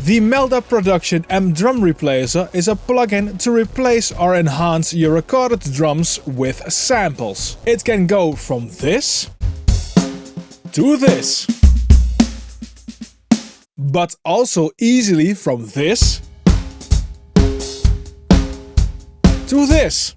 The Meldaproduction MDrumReplacer is a plugin to replace or enhance your recorded drums with samples. It can go from this to this, but also easily from this to this.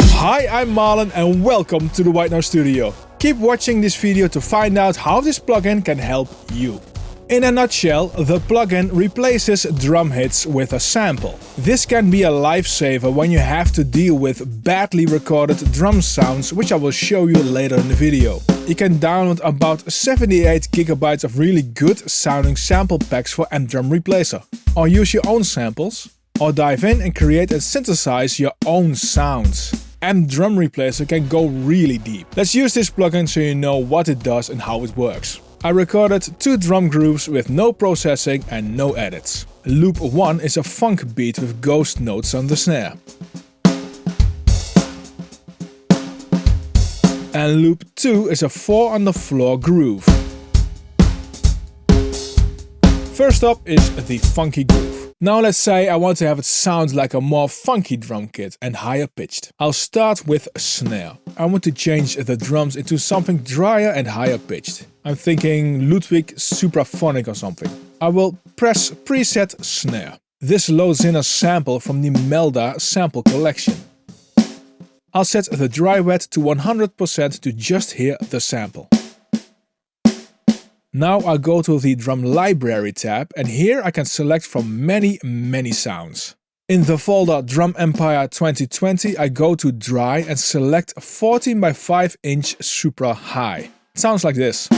Hi, I'm Marlon and welcome to the White Noise Studio. Keep watching this video to find out how this plugin can help you. In a nutshell, the plugin replaces drum hits with a sample. This can be a lifesaver when you have to deal with badly recorded drum sounds, which I will show you later in the video. You can download about 78 GB of really good sounding sample packs for MDrumReplacer. Or use your own samples, or dive in and create and synthesize your own sounds. MDrumReplacer can go really deep. Let's use this plugin so you know what it does and how it works. I recorded 2 drum grooves with no processing and no edits. Loop 1 is a funk beat with ghost notes on the snare. And loop 2 is a 4 on the floor groove. First up is the funky groove. Now let's say I want to have it sound like a more funky drum kit and higher pitched. I'll start with a snare. I want to change the drums into something drier and higher pitched. I'm thinking Ludwig Supraphonic or something. I will press preset snare. This loads in a sample from the Melda sample collection. I'll set the dry wet to 100% to just hear the sample. Now I'll go to the drum library tab and here I can select from many sounds. In the folder Drum Empire 2020 I go to dry and select 14 by 5 inch Supra High. It sounds like this.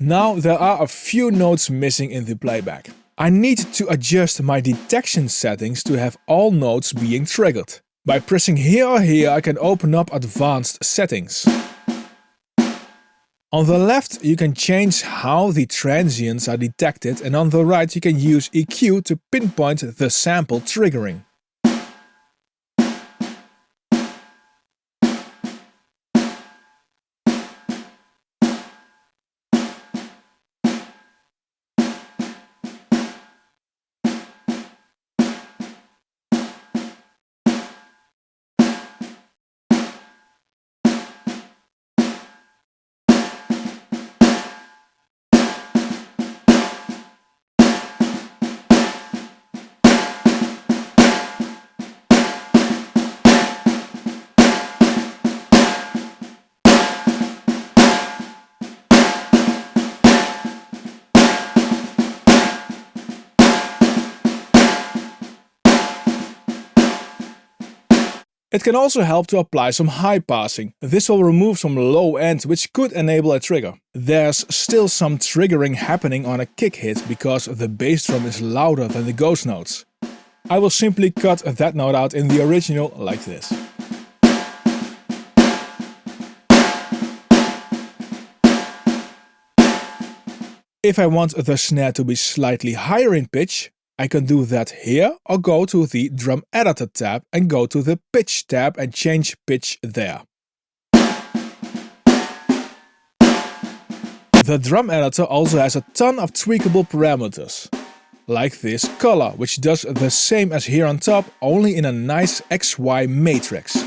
Now there are a few notes missing in the playback. I need to adjust my detection settings to have all notes being triggered. By pressing here or here I can open up advanced settings. On the left you can change how the transients are detected and on the right you can use EQ to pinpoint the sample triggering. It can also help to apply some high passing. This will remove some low end which could enable a trigger. There's still some triggering happening on a kick hit because the bass drum is louder than the ghost notes. I will simply cut that note out in the original like this. If I want the snare to be slightly higher in pitch, I can do that here or go to the Drum Editor tab and go to the Pitch tab and change pitch there. The Drum Editor also has a ton of tweakable parameters. Like this color, which does the same as here on top, only in a nice XY matrix.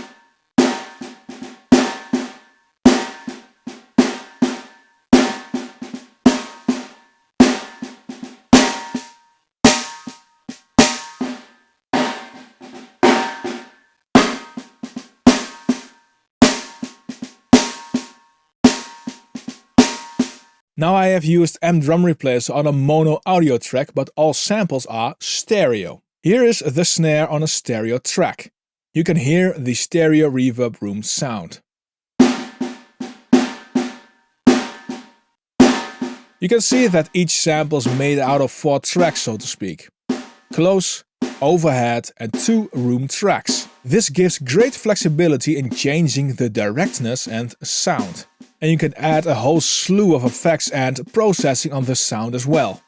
Now I have used MDrumReplacer on a mono audio track, but all samples are stereo. Here is the snare on a stereo track. You can hear the stereo reverb room sound. You can see that each sample is made out of 4 tracks, so to speak. Close, overhead and 2 room tracks. This gives great flexibility in changing the directness and sound. And you can add a whole slew of effects and processing on the sound as well.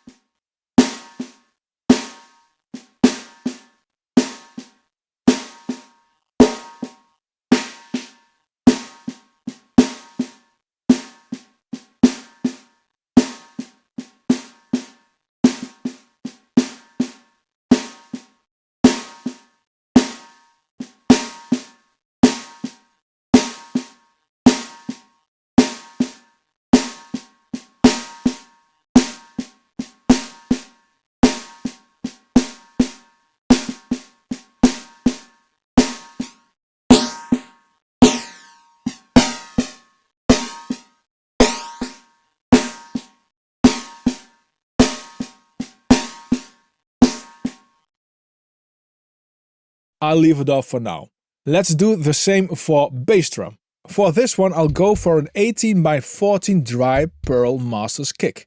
I'll leave it off for now. Let's do the same for bass drum. For this one I'll go for an 18x14 dry pearl masters kick.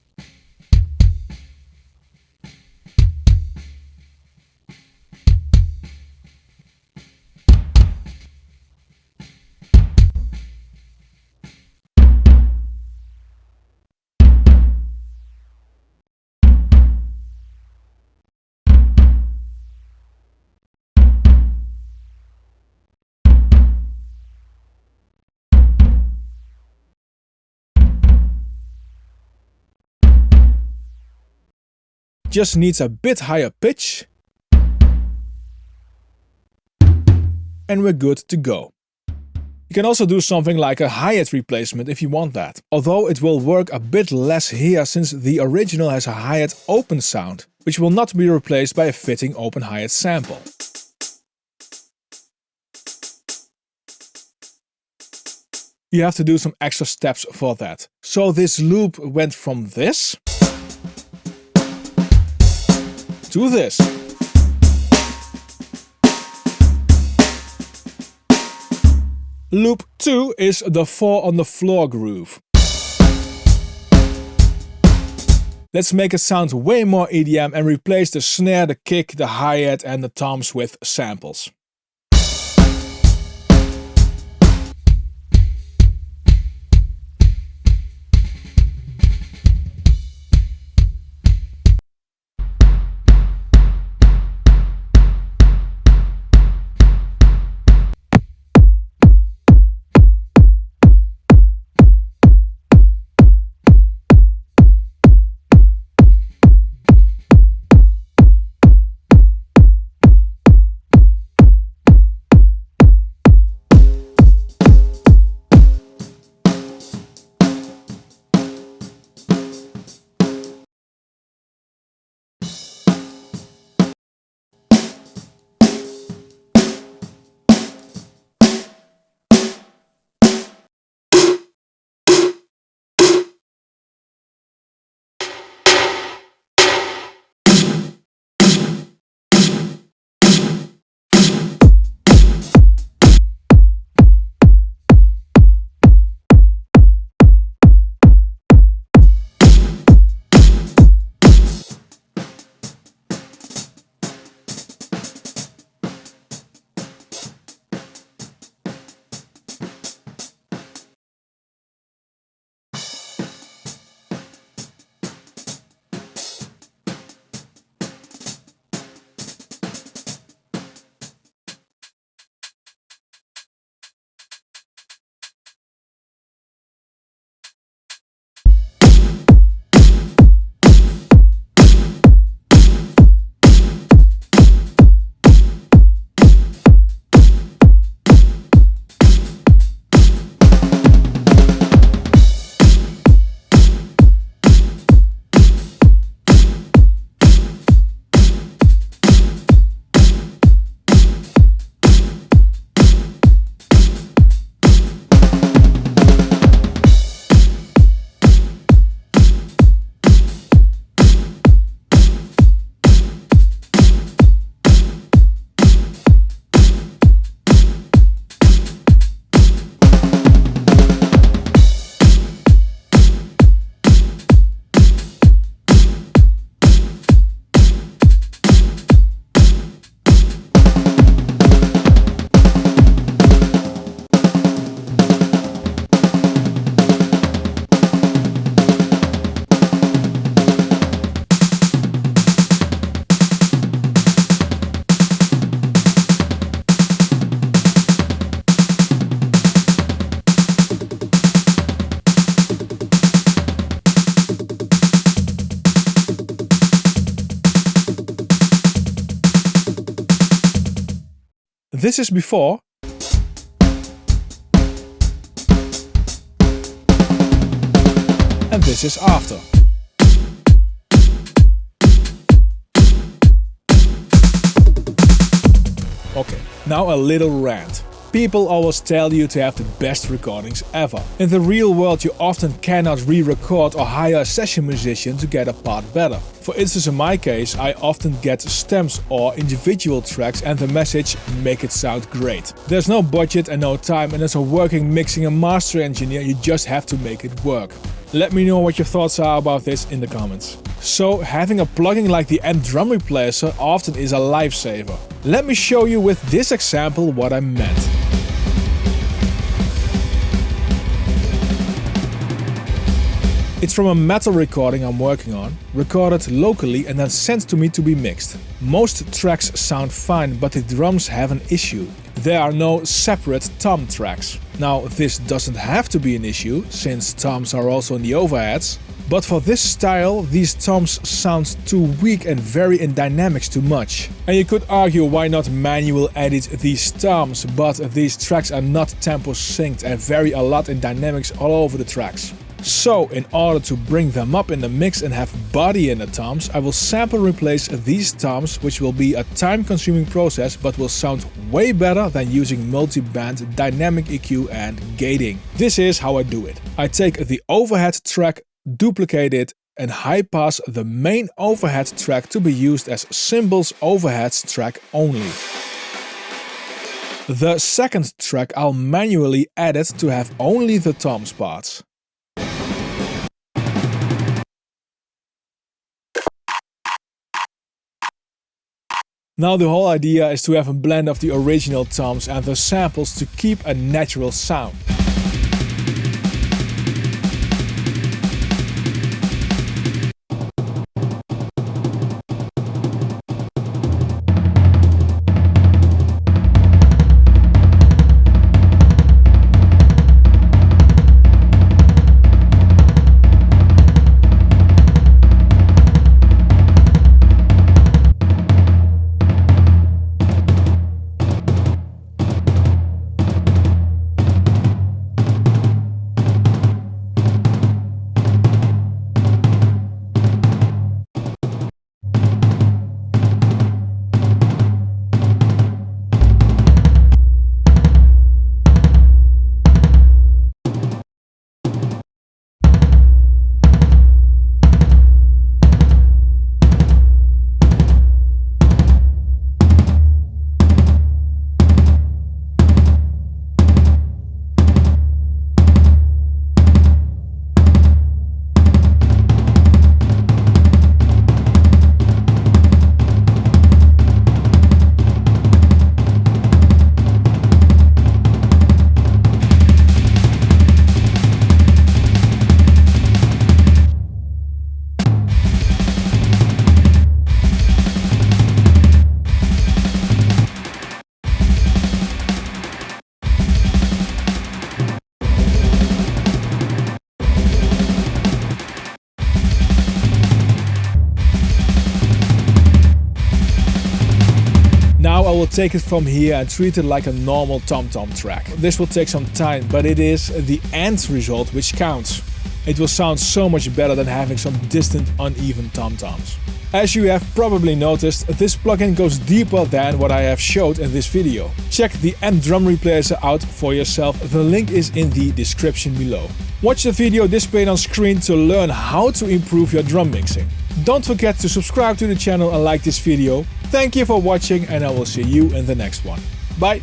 Just needs a bit higher pitch and we're good to go. You can also do something like a hi-hat replacement if you want that, although it will work a bit less here since the original has a hi-hat open sound, which will not be replaced by a fitting open hi-hat sample. You have to do some extra steps for that. So this loop went from this to this. Loop 2 is the 4 on the floor groove. Let's make it sound way more EDM and replace the snare, the kick, the hi-hat and the toms with samples. This is before. And this is after. Okay, now a little rant. People always tell you to have the best recordings ever. In the real world, you often cannot re-record or hire a session musician to get a part better. For instance, in my case, I often get stems or individual tracks and the message make it sound great. There's no budget and no time, and as a working mixing and master engineer, you just have to make it work. Let me know what your thoughts are about this in the comments. So, having a plugin like the MDrumReplacer often is a lifesaver. Let me show you with this example what I meant. It's from a metal recording I'm working on, recorded locally and then sent to me to be mixed. Most tracks sound fine, but the drums have an issue. There are no separate tom tracks. Now, this doesn't have to be an issue, since toms are also in the overheads, but for this style, these toms sound too weak and vary in dynamics too much. And you could argue why not manual edit these toms, but these tracks are not tempo synced and vary a lot in dynamics all over the tracks. So, in order to bring them up in the mix and have body in the toms, I will sample replace these toms, which will be a time-consuming process but will sound way better than using multi-band dynamic EQ and gating. This is how I do it. I take the overhead track, duplicate it, and high-pass the main overhead track to be used as cymbals overheads track only. The second track I'll manually edit to have only the toms parts. Now the whole idea is to have a blend of the original toms and the samples to keep a natural sound. Now I will take it from here and treat it like a normal tom-tom track. This will take some time, but it is the end result which counts. It will sound so much better than having some distant, uneven tom-toms. As you have probably noticed, this plugin goes deeper than what I have showed in this video. Check the MDrumReplacer out for yourself, the link is in the description below. Watch the video displayed on screen to learn how to improve your drum mixing. Don't forget to subscribe to the channel and like this video. Thank you for watching and I will see you in the next one. Bye!